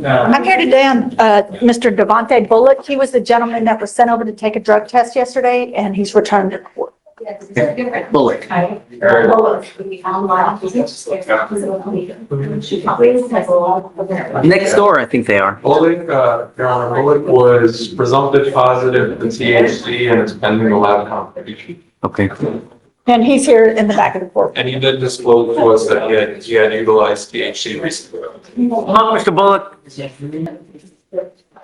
I'm here today on Mr. Devonte Bulock. He was the gentleman that was sent over to take a drug test yesterday, and he's returned to court. Bullock. Next door, I think they are. Bullock, Your Honor, Bullock was presumptive positive for THC and it's pending the lab confirmation. Okay. And he's here in the back of the court. And he did disclose to us that he had utilized THC recently. Hello, Mr. Bullock.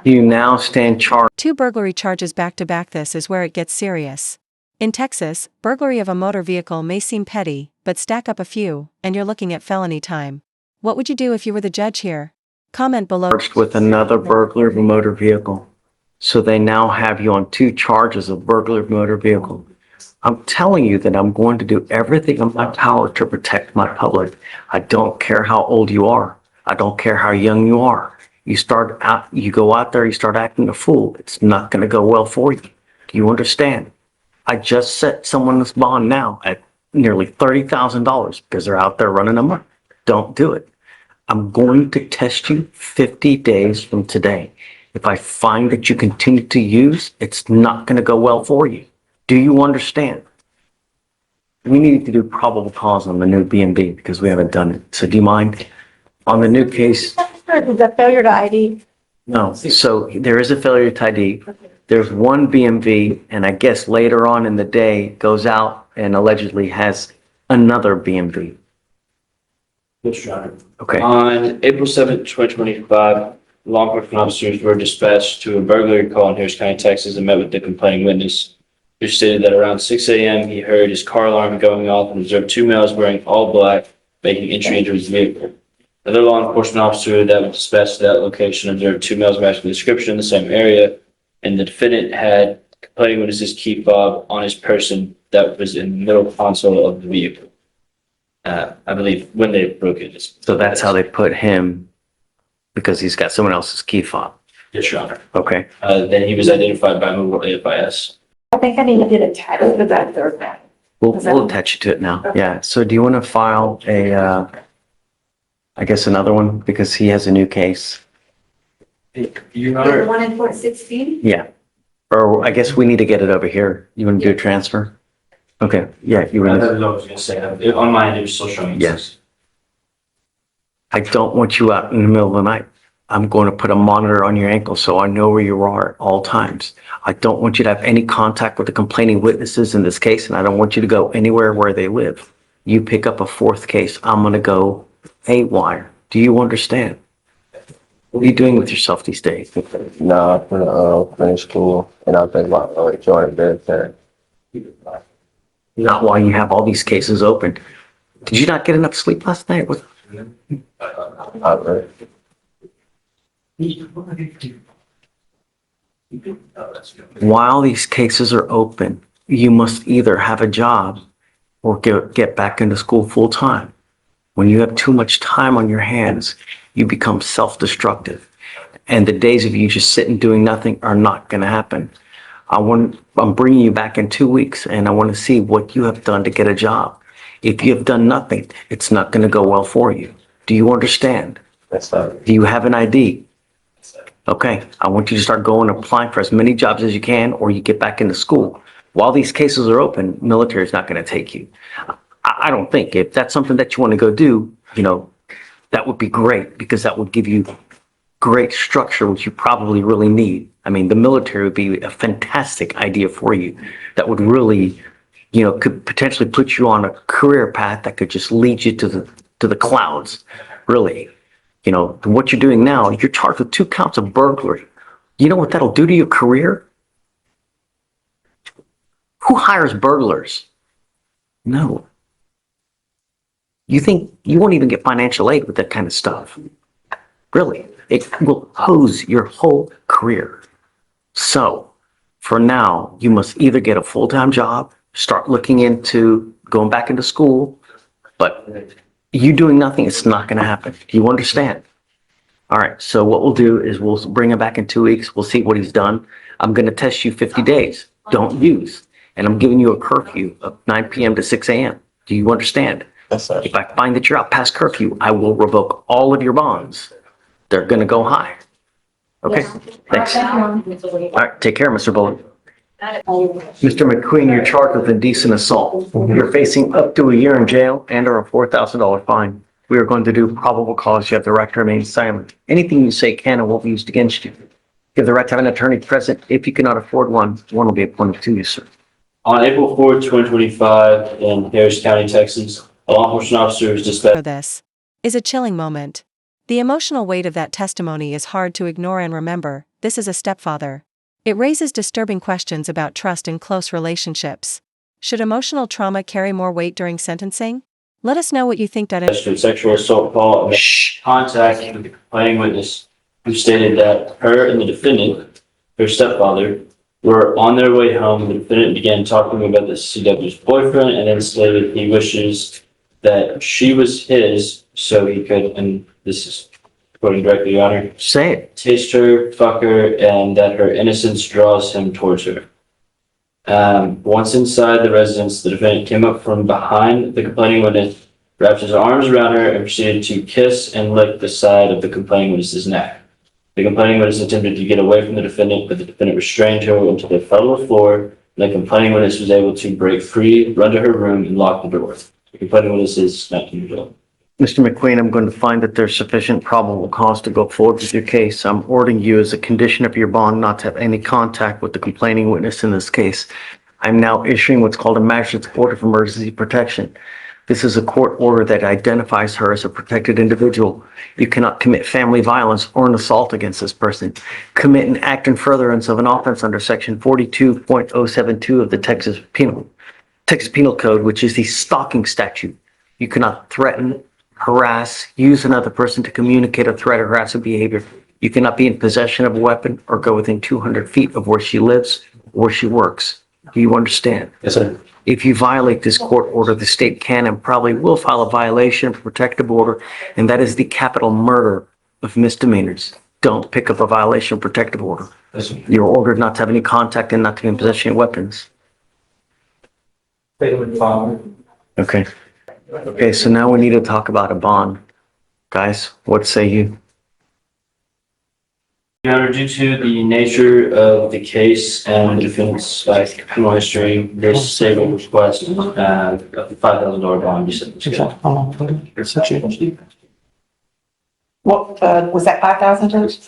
You now stand charged. 2 burglary charges back to back. This is where it gets serious. In Texas, burglary of a motor vehicle may seem petty, but stack up a few, and you're looking at felony time. What would you do if you were the judge here? Comment below. Charged with another burglary of a motor vehicle. So they now have you on 2 charges of burglary of a motor vehicle. I'm telling you that I'm going to do everything in my power to protect my public. I don't care how old you are. I don't care how young you are. You go out there, you start acting a fool. It's not going to go well for you. Do you understand? I just set someone's bond now at nearly $30,000 because they're out there running amok. Don't do it. I'm going to test you 50 days from today. If I find that you continue to use, it's not going to go well for you. Do you understand? We need to do probable cause on the new B&B because we haven't done it. So do you mind? On the new case, The failure to ID. no. So there is a failure to ID. There's one BMV, and I guess later on in the day goes out and allegedly has another BMV. Yes, Your Honor. Okay. On April 7th, 2025, law enforcement officers were dispatched to a burglary call in Harris County, Texas, and met with the complaining witness, who stated that around 6 a.m. he heard his car alarm going off and observed 2 males wearing all black making entry into his vehicle. Another law enforcement officer that was dispatched to that location observed 2 males matching the description in the same area, and the defendant had complaining witness's key fob on his person that was in the middle console of the vehicle. I believe when they broke it. So that's how they put him, because he's got someone else's key fob. Yes, Your Honor. Okay. Then he was identified by mobile AFIS. I think I need to get attached to that third man. We'll attach you to it now. Yeah. So do you want to file I guess another one because he has a new case? You know, one in Fort 16? Yeah. Or I guess we need to get it over here. You want to do a transfer? Okay. Yeah. You I want don't know what I was going to say. On mine, it was still showing. Yes. I don't want you out in the middle of the night. I'm going to put a monitor on your ankle so I know where you are at all times. I don't want you to have any contact with the complaining witnesses in this case, and I don't want you to go anywhere where they live. You pick up a 4th case, I'm going to go haywire. Do you understand? What are you doing with yourself these days? No, I'm gonna finish school and I'll think about joining military. Not why you have all these cases open. Did you not get enough sleep last night? Not really. While these cases are open, you must either have a job or get back into school full time. When you have too much time on your hands, you become self-destructive. And the days of you just sitting doing nothing are not going to happen. I'm bringing you back in 2 weeks and I want to see what you have done to get a job. If you have done nothing, it's not going to go well for you. Do you understand? That's not. Do you have an ID? Okay, I want you to start going and applying for as many jobs as you can, or you get back into school. While these cases are open, military is not going to take you. I don't think if that's something that you want to go do, that would be great because that would give you great structure, which you probably really need. I mean, the military would be a fantastic idea for you that would really, could potentially put you on a career path that could just lead you to the clouds, really. What you're doing now, you're charged with 2 counts of burglary. You know what that'll do to your career? Who hires burglars? No. You think you won't even get financial aid with that kind of stuff? Really, it will hose your whole career. So, for now, you must either get a full-time job, start looking into going back into school, but you doing nothing, it's not going to happen. Do you understand? All right, so what we'll do is we'll bring him back in 2 weeks. We'll see what he's done. I'm going to test you 50 days. Don't use. And I'm giving you a curfew of 9 p.m. to 6 a.m. Do you understand? Yes, sir. If I find that you're out past curfew, I will revoke all of your bonds. they're gonna go high. Okay, thanks. All right, take care, Mr. Bullock. Mr. McQueen, you're charged with indecent assault. You're facing up to a year in jail and/or a $4,000 fine. We are going to do probable cause. You have the right to remain silent. Anything you say can and will be used against you. You have the right to have an attorney present. If you cannot afford one will be appointed to you, sir. On April 4th, 2025, in Harris County, Texas, a law enforcement officer was dispatched. This is a chilling moment. The emotional weight of that testimony is hard to ignore and remember. This is a stepfather. It raises disturbing questions about trust in close relationships. Should emotional trauma carry more weight during sentencing? Let us know what you think. To a sexual assault call and contact with the complaining witness, who stated that her and the defendant, her stepfather, were on their way home. The defendant began talking about the CW's boyfriend and then stated he wishes that she was his so he could, and this is quoting directly, Your Honor, Say it. taste her, fuck her, and that her innocence draws him towards her. Once inside the residence, the defendant came up from behind the complaining witness, wrapped his arms around her, and proceeded to kiss and lick the side of the complaining witness's neck. The complaining witness attempted to get away from the defendant, but the defendant restrained her until they fell to the floor, and the complaining witness was able to break free, run to her room, and lock the door. The complaining witness is 19 years old. Mr. McQueen, I'm going to find that there's sufficient probable cause to go forward with your case. I'm ordering you as a condition of your bond not to have any contact with the complaining witness in this case. I'm now issuing what's called a magistrate's order of emergency protection. This is a court order that identifies her as a protected individual. You cannot commit family violence or an assault against this person. Commit an act in furtherance of an offense under section 42.072 of the Texas Penal Code, which is the stalking statute. You cannot threaten, harass, use another person to communicate a threat or harassing behavior. You cannot be in possession of a weapon or go within 200 feet of where she lives or where she works. Do you understand? Yes, sir. If you violate this court order, the state can and probably will file a violation of a protective order, and that is the capital murder of misdemeanors. Don't pick up a violation of protective order. Yes, sir. You're ordered not to have any contact and not to be in possession of weapons. Okay. Okay, so now we need to talk about a bond. Guys, what say you? Your Honor, due to the nature of the case and the defendant's criminal history, this statement request of the $5,000 bond be set. What, was that 5,000, Judge?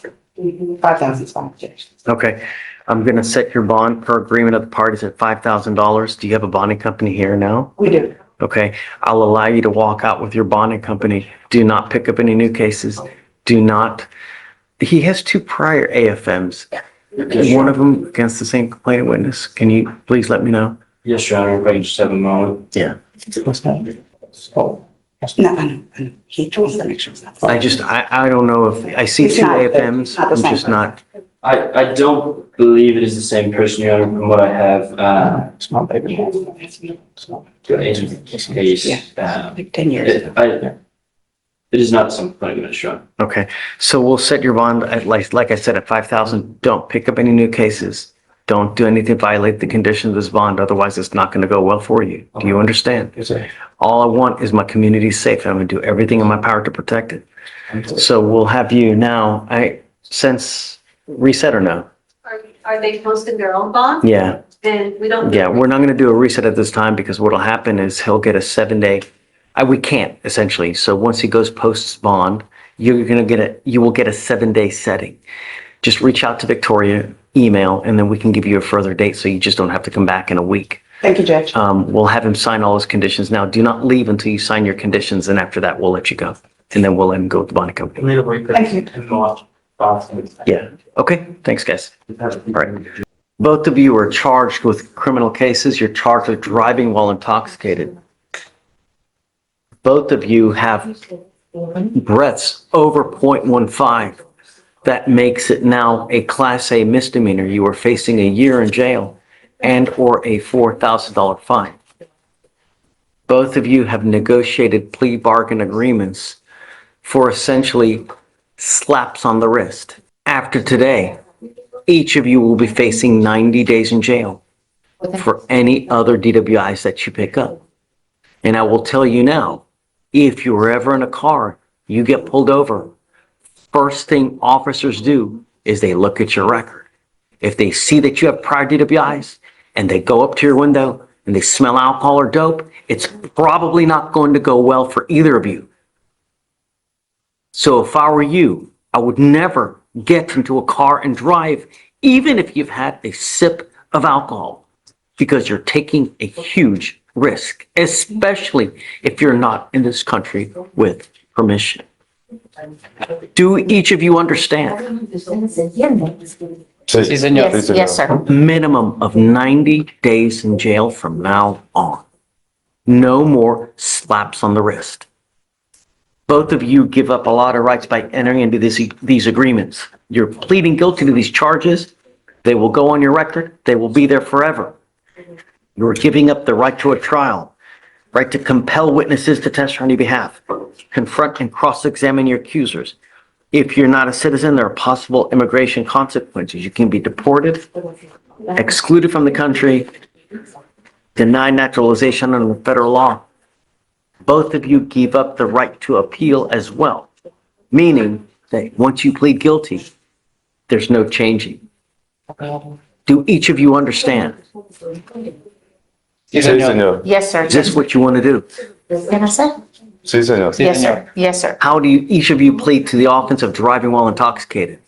5,000 is fine, Judge. Okay, I'm gonna set your bond per agreement of the parties at $5,000. Do you have a bonding company here now? We do. Okay, I'll allow you to walk out with your bonding company. Do not pick up any new cases. Do not. He has 2 prior AFMs. One of them against the same complaining witness. Can you please let me know? Yes, Your Honor, if I can just have a moment. Yeah. Oh, no, I know. He wants to make sure it's not. I don't know if, I see It's 2 not the- AFMs. not the I'm same just not, I don't believe it is the same person, Your Honor, from what I have, Small baby. case. Yeah, like 10 years ago. It is not some complaining witness, Your Honor. okay. So we'll set your bond at like I said, at 5,000. Don't pick up any new cases. Don't do anything to violate the conditions of this bond. Otherwise, it's not going to go well for you. Do you understand? Yes, sir. All I want is my community safe. I'm going to do everything in my power to protect it. So we'll have you now, reset or no? Are they posting their own bond? Yeah, Then we don't. yeah. We're not going to do a reset at this time because what'll happen is he'll get a 7-day, we can't essentially. So once he goes posts bond, you will get a 7-day setting. Just reach out to Victoria, email, and then we can give you a further date. So you just don't have to come back in a week. Thank you, Judge. We'll have him sign all his conditions. Now, do not leave until you sign your conditions, and after that, we'll let you go. And then we'll let him go with the bonding company. Thank you. Yeah. Okay. Thanks, guys. All right. Both of you are charged with criminal cases. You're charged with driving while intoxicated. Both of you have breaths over 0.15. That makes it now a Class A misdemeanor. You are facing a year in jail and or a $4,000 fine. Both of you have negotiated plea bargain agreements for essentially slaps on the wrist. After today, each of you will be facing 90 days in jail for any other DWIs that you pick up. And I will tell you now, if you're ever in a car, you get pulled over, first thing officers do is they look at your record. If they see that you have prior DWIs and they go up to your window and they smell alcohol or dope, it's probably not going to go well for either of you. So if I were you, I would never get into a car and drive, even if you've had a sip of alcohol, because you're taking a huge risk, especially if you're not in this country with permission. Do each of you understand? Yes, sir. Minimum of 90 days in jail from now on. No more slaps on the wrist. Both of you give up a lot of rights by entering into these agreements. You're pleading guilty to these charges. They will go on your record. They will be there forever. You're giving up the right to a trial, right to compel witnesses to testify on your behalf, confront and cross-examine your accusers. If you're not a citizen, there are possible immigration consequences. You can be deported, excluded from the country, denied naturalization under federal law. Both of you give up the right to appeal as well, meaning that once you plead guilty, there's no changing. Do each of you understand? Sí, señor. Yes, sir. Is this what you want to do? Can I say? Sí, señor. Yes, sir. Yes, sir. How do you, each of you plead to the offense of driving while intoxicated?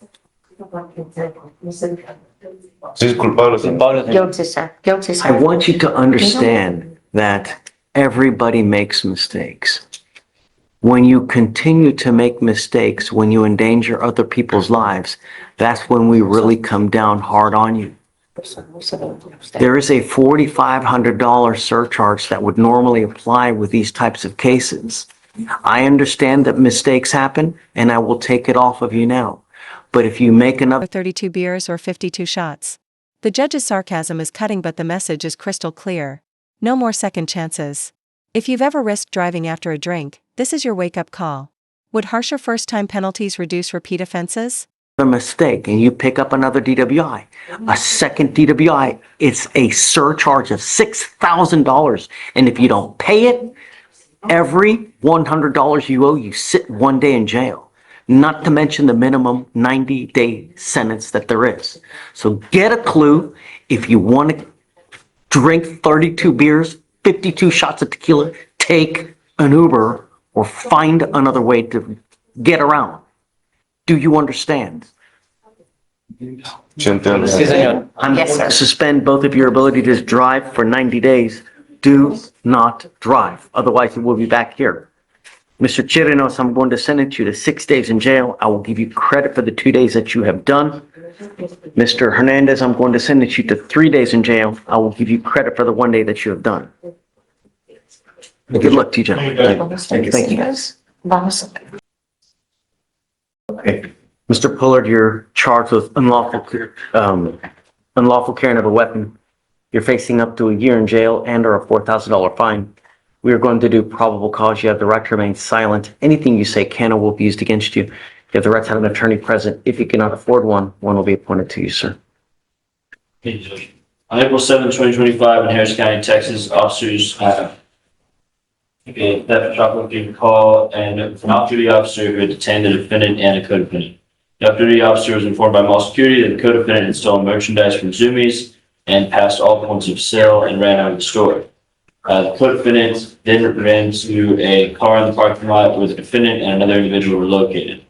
Sí, culpable, señor. Guilty, sir. Guilty, I sir. want you to understand that everybody makes mistakes. When you continue to make mistakes, when you endanger other people's lives, that's when we really come down hard on you. There is a $4,500 surcharge that would normally apply with these types of cases. I understand that mistakes happen, and I will take it off of you now. But if you make another 32 beers or 52 shots. The judge's sarcasm is cutting, but the message is crystal clear. No more second chances. If you've ever risked driving after a drink, this is your wake-up call. Would harsher first-time penalties reduce repeat offenses? mistake and you pick up another DWI, a second DWI, it's a surcharge of $6,000. And if you don't pay it, every $100 you owe, you sit 1 day in jail. Not to mention the minimum 90-day sentence that there is. So get a clue. If you want to drink 32 beers, 52 shots of tequila, take an Uber or find another way to get around. Do you understand? Sí, entiendo. I'm Yes, going sir. to suspend both of your ability to drive for 90 days. Do not drive. Otherwise, you will be back here. Mr. Chirinos, I'm going to sentence you to 6 days in jail. I will give you credit for the 2 days that you have done. Mr. Hernandez, I'm going to sentence you to 3 days in jail. I will give you credit for the 1 day that you have done. Good luck to you, gentlemen. Thank you, guys. Okay. Mr. Pullard, you're charged with unlawful carrying of a weapon. You're facing up to a year in jail and or a $4,000 fine. We are going to do probable cause. You have the right to remain silent. Anything you say can or will be used against you. You have the right to have an attorney present. If you cannot afford one, one will be appointed to you, sir. On April 7, 2025, in Harris County, Texas, officers a theft shoplifting call and an off-duty officer who had detained the defendant and a co-defendant. The off-duty officer was informed by mall security that the co-defendant had stolen merchandise from Zoomies and passed all points of sale and ran out of the store. The co-defendant then ran to a car in the parking lot where the defendant and another individual were located.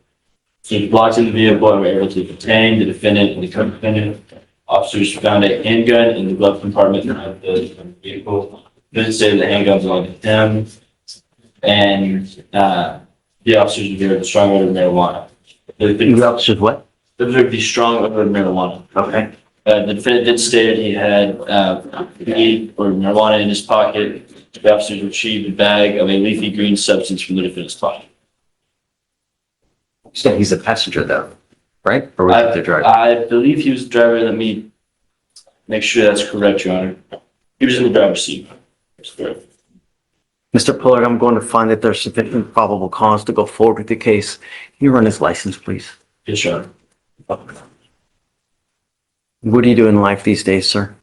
He blocked in the vehicle and were able to detain the defendant and the co-defendant. Officers found a handgun in the glove compartment of the vehicle. Then stated the handgun belonged to him. And the officers observed the strong odor of marijuana. The officers what? Observed the strong odor of marijuana. Okay. The defendant did state he had weed or marijuana in his pocket. The officers retrieved a bag of a leafy green substance from the defendant's pocket. You said he's a passenger though, right? Or was he the driver? I believe he was the driver. Let me make sure that's correct, Your Honor. He was in the driver's seat. That's correct. Mr. Pullard, I'm going to find that there's sufficient probable cause to go forward with the case. Can you run his license, please? Yes, Your Honor. What do you do in life these days, sir?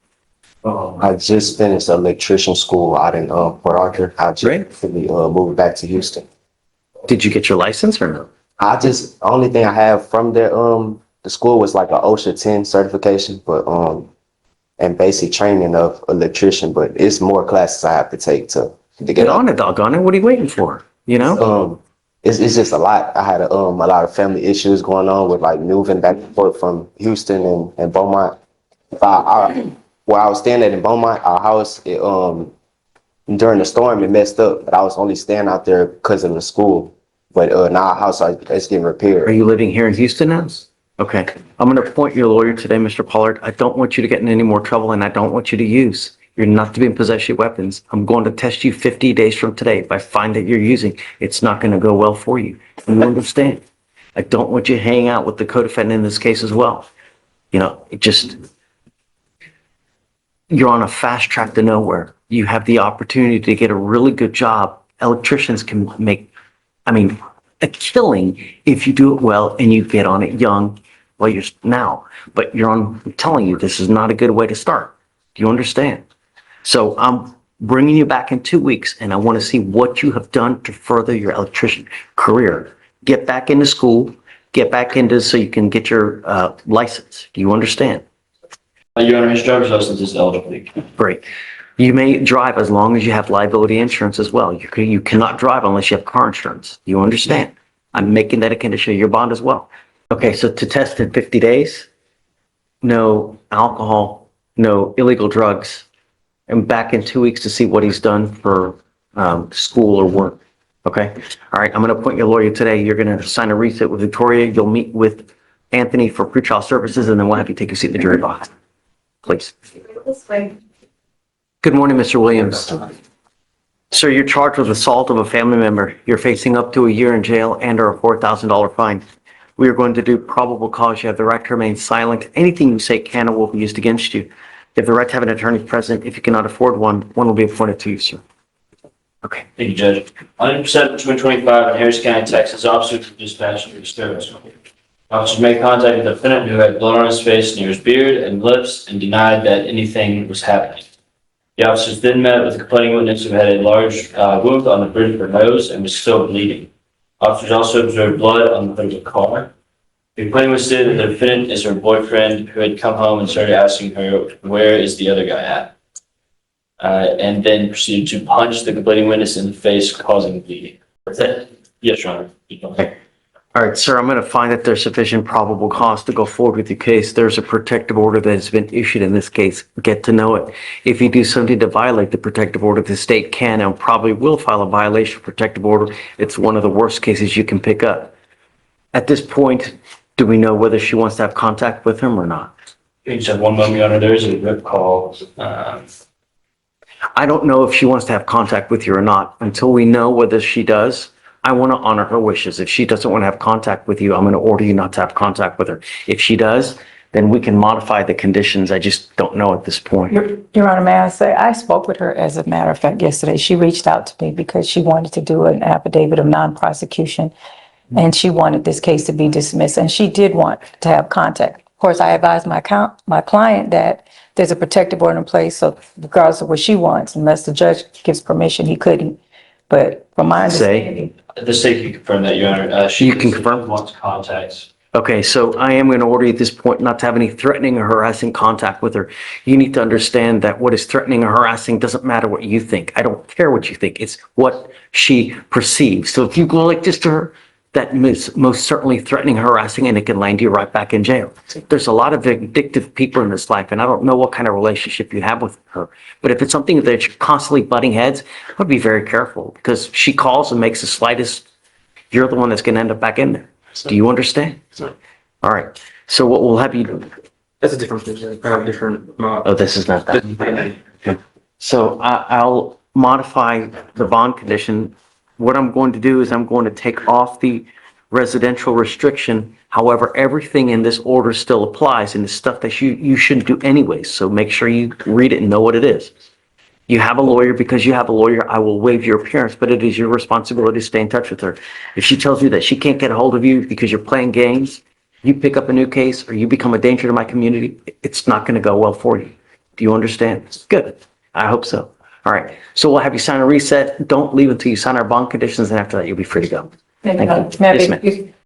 I just finished electrician school out in Port Arthur. I just Great. recently moved back to Houston. Did you get your license or no? Only thing I have from the school was like a OSHA 10 certification, but, and basic training of electrician, but it's more classes I have to take to Get get on on. it, doggone it. What are you waiting for? You know? It's just a lot. I had a lot of family issues going on with like moving back and forth from Houston and Beaumont. Where I was staying at in Beaumont, our house, during the storm, it messed up, but I was only staying out there because of the school. But now our house is getting Are repaired. you living here in Houston now? Okay. I'm going to appoint your lawyer today, Mr. Pollard. I don't want you to get in any more trouble, and I don't want you to use. You're not to be in possession of weapons. I'm going to test you 50 days from today. If I find that you're using, it's not going to go well for you. You understand? I don't want you hanging out with the co-defendant in this case as well. You know, you're on a fast track to nowhere. You have the opportunity to get a really good job. Electricians can make, a killing if you do it well and you get on it young. Well, you're now, but I'm telling you, this is not a good way to start. Do you understand? So I'm bringing you back in 2 weeks, and I want to see what you have done to further your electrician career. Get back into school, so you can get your license. Do you understand? Your Honor, his driver's license is eligible. Great. You may drive as long as you have liability insurance as well. You cannot drive unless you have car insurance. You understand? I'm making that a condition of your bond as well. Okay, so to test in 50 days, no alcohol, no illegal drugs, and back in 2 weeks to see what he's done for school or work. Okay? All right, I'm going to appoint your lawyer today. You're going to sign a reset with Victoria. You'll meet with Anthony for pretrial services, and then we'll have you take a seat in the jury box. Please. This way. Good morning, Mr. Williams. Sir, you're charged with assault of a family member. You're facing up to a year in jail and/or a $4,000 fine. We are going to do probable cause. You have the right to remain silent. Anything you say can or will be used against you. You have the right to have an attorney present. If you cannot afford one will be appointed to you, sir. Okay. Thank you, Judge. On Indecent 2025 in Harris County, Texas, officers were dispatched to disturbance. Officers made contact with the defendant who had blood on his face near his beard and lips and denied that anything was happening. The officers then met with the complaining witness who had a large wound on the bridge of her nose and was still bleeding. Officers also observed blood on the hood of the car. The complaining witness stated that the defendant is her boyfriend who had come home and started asking her, "Where is the other guy at?" And then proceeded to punch the complaining witness in the face, causing bleeding. That's it? Yes, Your Honor. Okay. All right, sir, I'm going to find that there's sufficient probable cause to go forward with your case. There's a protective order that has been issued in this case. Get to know it. If you do something to violate the protective order, the state can and probably will file a violation of protective order. It's one of the worst cases you can pick up. At this point, do we know whether she wants to have contact with him or not? You just have one moment, Your Honor. There is a rip call. I don't know if she wants to have contact with you or not. Until we know whether she does, I want to honor her wishes. If she doesn't want to have contact with you, I'm going to order you not to have contact with her. If she does, then we can modify the conditions. I just don't know at this point. Your Honor, may I say, I spoke with her, as a matter of fact, yesterday. She reached out to me because she wanted to do an affidavit of non-prosecution, and she wanted this case to be dismissed, and she did want to have contact. Of course, I advised my client that there's a protective order in place, so regardless of what she wants, unless the judge gives permission, he couldn't. But from my understanding. The state can confirm that, Your Honor. You can confirm? Wants contact. Okay, so I am going to order you at this point not to have any threatening or harassing contact with her. You need to understand that what is threatening or harassing doesn't matter what you think. I don't care what you think. It's what she perceives. So if you go like this to her, that is most certainly threatening, harassing, and it can land you right back in jail. There's a lot of vindictive people in this life, and I don't know what kind of relationship you have with her. But if it's something that you're constantly butting heads, I would be very careful, because she calls and makes the slightest, you're the one that's going to end up back in there. Do you understand? Sorry. All right. So what we'll have you do? That's a different thing. I have different. Oh, this is not that. Okay. So I'll modify the bond condition. What I'm going to do is I'm going to take off the residential restriction. However, everything in this order still applies, and it's stuff that you shouldn't do anyways. So make sure you read it and know what it is. You have a lawyer. Because you have a lawyer, I will waive your appearance, but it is your responsibility to stay in touch with her. If she tells you that she can't get a hold of you because you're playing games, you pick up a new case, or you become a danger to my community, it's not going to go well for you. Do you understand? Good. I hope so. All right. So we'll have you sign a reset. Don't leave until you sign our bond conditions, and after that, you'll be free to go. Thank you. May I Yes, be ma'am. excused?